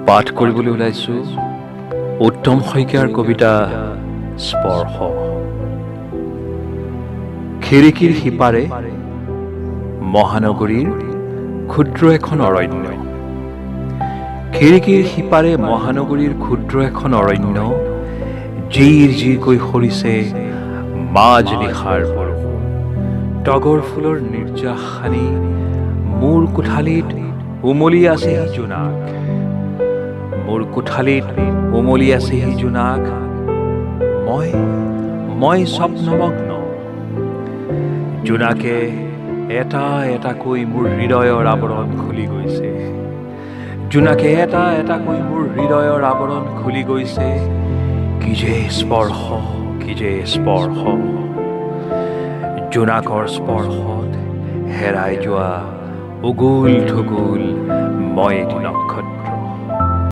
পাঠ কৰিবলৈ ওলাইছোঁ উত্তম শইকীয়াৰ কবিতা স্পৰ্শ। খিৰিকীৰ সিপাৰে মহানগৰীৰ ক্ষুদ্ৰ এখন অৰণ্য। খিৰিকীৰ সিপাৰে মহানগৰীৰ ক্ষুদ্ৰ এখন অৰণ্য, জিৰ জিৰকৈ সৰিছে মাজ নিশাৰ বৰষুণ। তগৰ ফুলৰ নিৰ্যাস সানি মোৰ কোঠালিত উমলি আছেহি জোনাক। মোৰ কোঠালিত উমলি আছেহি জোনাক। মই স্বপ্নমগ্ন। জোনাকে এটা এটাকৈ মোৰ হৃদয়ৰ আৱৰণ খুলি গৈছে। জোনাকে এটা এটাকৈ মোৰ হৃদয়ৰ আৱৰণ খুলি গৈছে। কি যে স্পৰ্শ, কি যে স্পৰ্শ। জোনাকৰ স্পৰ্শত হেৰাই যোৱা উগুল থুগুল মই এটি নক্ষত্ৰ।